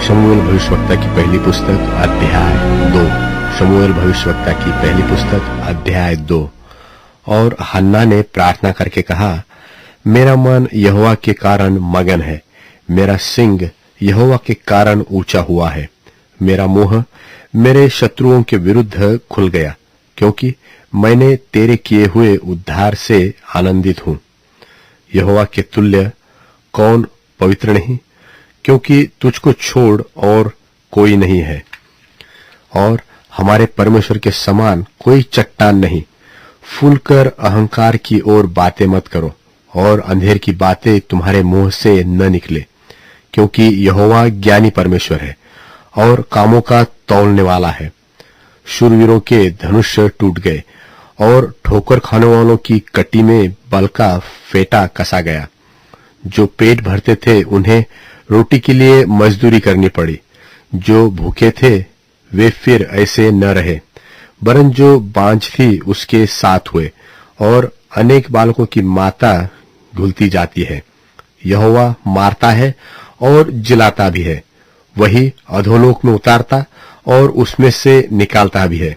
शमूएल भविष्यवक्ता की पहली पुस्तक अध्याय 2। शमूएल भविष्यवक्ता की पहली पुस्तक अध्याय 2। और हन्ना ने प्रार्थना करके कहा, मेरा मन यहोवा के कारण मगन है, मेरा सिंग यहोवा के कारण ऊंचा हुआ है। मेरा मुंह मेरे शत्रुओं के विरुद्ध खुल गया, क्योंकि मैंने तेरे किए हुए उद्धार से आनंदित हूं। यहोवा के तुल्य कौन पवित्र नहीं, क्योंकि तुझको छोड़ और कोई नहीं है, और हमारे परमेश्वर के समान कोई चट्टान नहीं। फूलकर अहंकार की ओर बातें मत करो, और अंधेर की बातें तुम्हारे मुंह से न निकले, क्योंकि यहोवा ज्ञानी परमेश्वर है और कामों का तौलने वाला है। शूरवीरों के धनुष टूट गए, और ठोकर खाने वालों की कटी में बल का फेटा कसा गया। जो पेट भरते थे उन्हें रोटी के लिए मजदूरी करनी पड़ी, जो भूखे थे वे फिर ऐसे न रहे, वरन जो बांझ थी उसके साथ हुए, और अनेक बालकों की माता घुलती जाती है। यहोवा मारता है और जिलाता भी है, वही अधोलोक में उतारता और उसमें से निकालता भी है।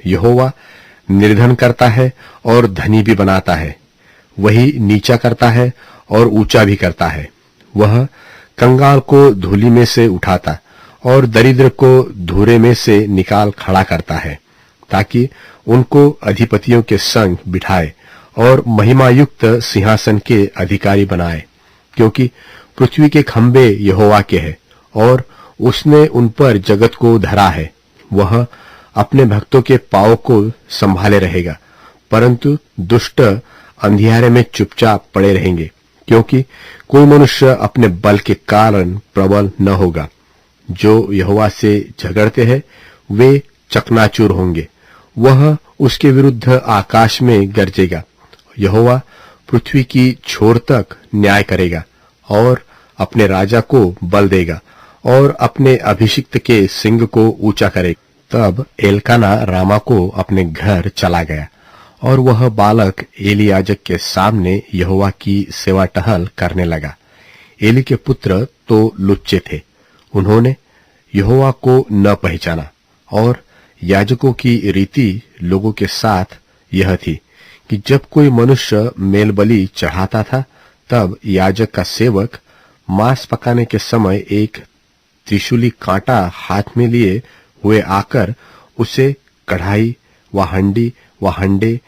यहोवा निर्धन करता है और धनी भी बनाता है, वही नीचा करता है और ऊंचा भी करता है। वह कंगाल को धूलि में से उठाता और दरिद्र को धूरे में से निकाल खड़ा करता है, ताकि उनको अधिपतियों के संग बिठाए और महिमायुक्त सिंहासन के अधिकारी बनाए। क्योंकि पृथ्वी के खंभे यहोवा के हैं, और उसने उन पर जगत को धरा है। वह अपने भक्तों के पांव को संभाले रहेगा, परंतु दुष्ट अंधियारे में चुपचाप पड़े रहेंगे, क्योंकि कोई मनुष्य अपने बल के कारण प्रबल न होगा। जो यहोवा से झगड़ते हैं वे चकनाचूर होंगे। वह उसके विरुद्ध आकाश में गरजेगा। यहोवा पृथ्वी की छोर तक न्याय करेगा, और अपने राजा को बल देगा, और अपने अभिषिक्त के सिंग को ऊंचा करेगा। तब एलकाना रामा को अपने घर चला गया, और वह बालक एली याजक के सामने यहोवा की सेवा टहल करने लगा। एली के पुत्र तो लुच्चे थे, उन्होंने यहोवा को न पहचाना। और याजकों की रीति लोगों के साथ यह थी कि जब कोई मनुष्य मेल बलि चढ़ाता था, तब याजक का सेवक मांस पकाने के समय एक त्रिशूली कांटा हाथ में लिए हुए आकर उसे कढ़ाई व हंडी व हंडे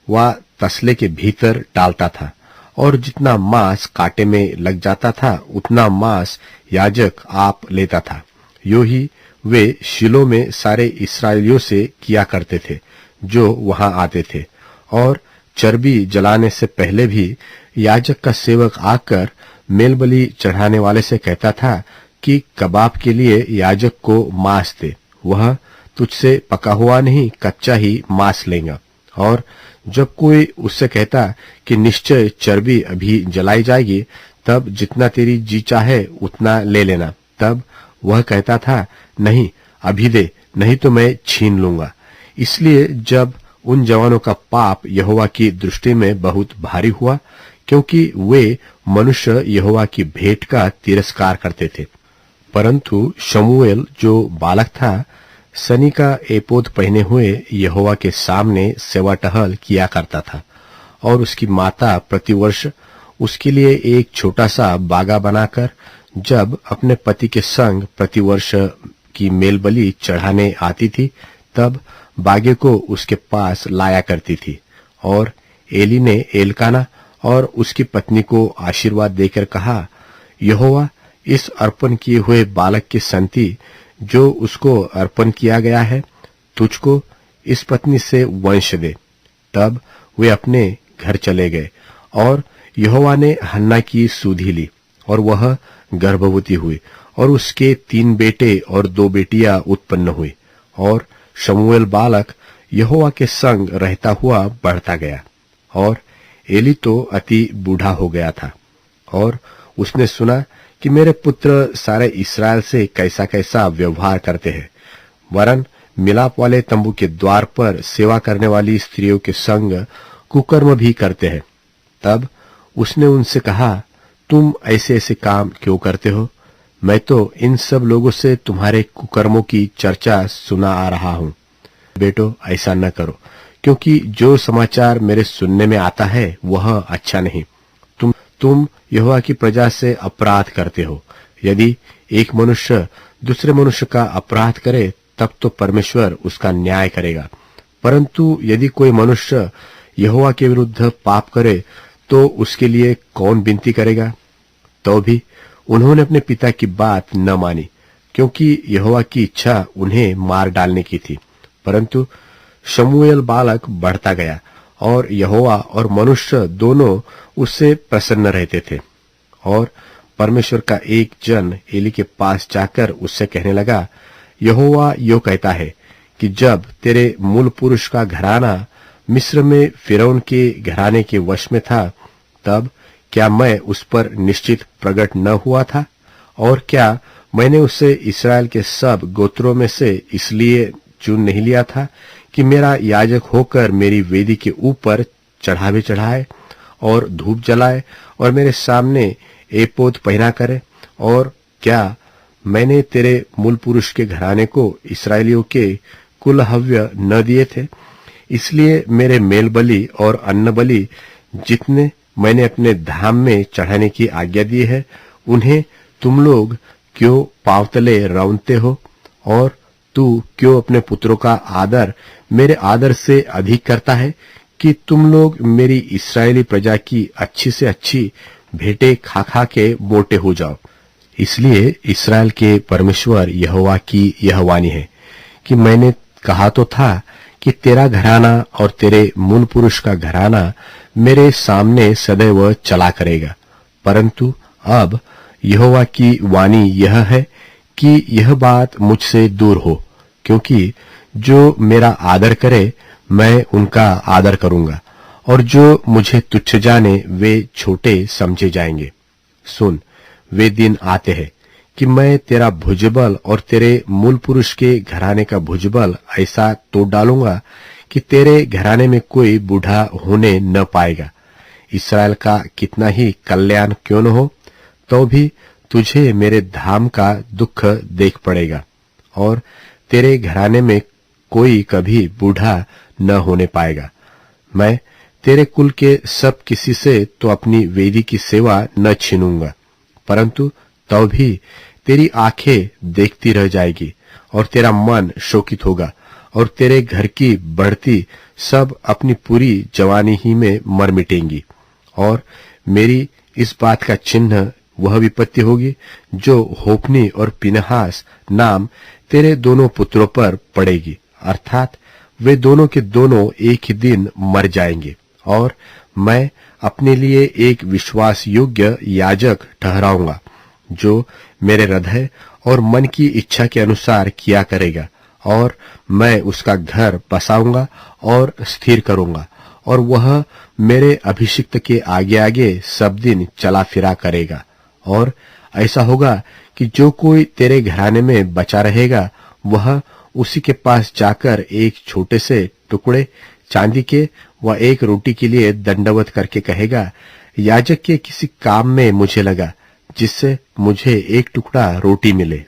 व तसले के भीतर डालता था, और जितना मांस कांटे में लग जाता था उतना मांस याजक आप लेता था। यो ही वे शिलो में सारे इस्राएलियों से किया करते थे जो वहां आते थे। और चर्बी जलाने से पहले भी याजक का सेवक आकर मेलबलि चढ़ाने वाले से कहता था कि कबाब के लिए याजक को मांस दे, वह तुझसे पका हुआ नहीं कच्चा ही मांस लेगा। और जब कोई उससे कहता कि निश्चय चर्बी अभी जलाई जाएगी, तब जितना तेरी जी चाहे उतना ले लेना, तब वह कहता था, नहीं अभी दे, नहीं तो मैं छीन लूंगा। इसलिए जब उन जवानों का पाप यहोवा की दृष्टि में बहुत भारी हुआ, क्योंकि वे मनुष्य यहोवा की भेंट का तिरस्कार करते थे। परंतु शमूएल जो बालक था, सनी का एपोद पहने हुए यहोवा के सामने सेवा टहल किया करता था, और उसकी माता प्रतिवर्ष उसके लिए एक छोटा सा बागा बनाकर जब अपने पति के संग प्रतिवर्ष की मेलबलि चढ़ाने आती थी, तब बागे को उसके पास लाया करती थी। और एली ने एलकाना और उसकी पत्नी को आशीर्वाद देकर कहा, यहोवा इस अर्पण किए हुए बालक की संति जो उसको अर्पण किया गया है, तुझको इस पत्नी से वंश दे। तब वे अपने घर चले गए, और यहोवा ने हन्ना की सुधि ली, और वह गर्भवती हुई, और उसके 3 बेटे और 2 बेटियां उत्पन्न हुई। और शमूएल बालक यहोवा के संग रहता हुआ बढ़ता गया। और एली तो अति बूढ़ा हो गया था, और उसने सुना कि मेरे पुत्र सारे इस्राएल से कैसा कैसा व्यवहार करते हैं, वरन मिलाप वाले तंबू के द्वार पर सेवा करने वाली स्त्रियों के संग कुकर्म भी करते हैं। तब उसने उनसे कहा, तुम ऐसे ऐसे काम क्यों करते हो? मैं तो इन सब लोगों से तुम्हारे कुकर्मों की चर्चा सुना आ रहा हूं। बेटो, ऐसा न करो, क्योंकि जो समाचार मेरे सुनने में आता है वह अच्छा नहीं। तुम यहोवा की प्रजा से अपराध करते हो। यदि एक मनुष्य दूसरे मनुष्य का अपराध करे तब तो परमेश्वर उसका न्याय करेगा, परंतु यदि कोई मनुष्य यहोवा के विरुद्ध पाप करे तो उसके लिए कौन विनती करेगा? तो भी उन्होंने अपने पिता की बात न मानी, क्योंकि यहोवा की इच्छा उन्हें मार डालने की थी। परंतु शमूएल बालक बढ़ता गया और यहोवा और मनुष्य दोनों उससे प्रसन्न रहते थे। और परमेश्वर का एक जन एली के पास जाकर उससे कहने लगा, यहोवा यो कहता है कि जब तेरे मूल पुरुष का घराना मिस्र में फिरौन के घराने के वश में था, तब क्या मैं उस पर निश्चित प्रकट न हुआ था? और क्या मैंने उसे इस्राएल के सब गोत्रों में से इसलिए चुन नहीं लिया था कि मेरा याजक होकर मेरी वेदी के ऊपर चढ़ावे चढ़ाए और धूप जलाए और मेरे सामने एपोद पहना करे? और क्या मैंने तेरे मूल पुरुष के घराने को इस्राएलियों के कुल हव्य न दिए थे? इसलिए मेरे मेल बलि और अन्न बलि जितने मैंने अपने धाम में चढ़ाने की आज्ञा दी है, उन्हें तुम लोग क्यों पांव तले रौंदते हो? और तू क्यों अपने पुत्रों का आदर मेरे आदर से अधिक करता है कि तुम लोग मेरी इस्राएली प्रजा की अच्छी से अच्छी भेंटें खा खा के मोटे हो जाओ? इसलिए इस्राएल के परमेश्वर यहोवा की यह वाणी है कि मैंने कहा तो था कि तेरा घराना और तेरे मूल पुरुष का घराना मेरे सामने सदैव चला करेगा, परंतु अब यहोवा की वाणी यह है कि यह बात मुझसे दूर हो, क्योंकि जो मेरा आदर करे मैं उनका आदर करूंगा, और जो मुझे तुच्छ जाने वे छोटे समझे जाएंगे। सुन, वे दिन आते हैं कि मैं तेरा भुजबल और तेरे मूल पुरुष के घराने का भुजबल ऐसा तोड़ डालूंगा कि तेरे घराने में कोई बूढ़ा होने न पाएगा। इस्राएल का कितना ही कल्याण क्यों न हो, तो भी तुझे मेरे धाम का दुख देख पड़ेगा, और तेरे घराने में कोई कभी बूढ़ा न होने पाएगा। मैं तेरे कुल के सब किसी से तो अपनी वेदी की सेवा न छीनूंगा, परंतु तो भी तेरी आंखें देखती रह जाएगी और तेरा मन शोकित होगा, और तेरे घर की बढ़ती सब अपनी पूरी जवानी ही में मर मिटेंगी। और मेरी इस बात का चिन्ह वह विपत्ति होगी जो होप्नी और पिनहास नाम तेरे दोनों पुत्रों पर पड़ेगी, अर्थात वे दोनों के दोनों एक ही दिन मर जाएंगे, और मैं अपने लिए एक विश्वास योग्य याजक ठहराऊंगा जो मेरे हृदय और मन की इच्छा के अनुसार किया करेगा, और मैं उसका घर बसाऊंगा और स्थिर करूंगा, और वह मेरे अभिषिक्त के आगे आगे सब दिन चला फिरा करेगा। और ऐसा होगा कि जो कोई तेरे घराने में बचा रहेगा वह उसी के पास जाकर एक छोटे से टुकड़े चांदी के व एक रोटी के लिए दंडवत करके कहेगा, याजक के किसी काम में मुझे लगा जिससे मुझे एक टुकड़ा रोटी मिले।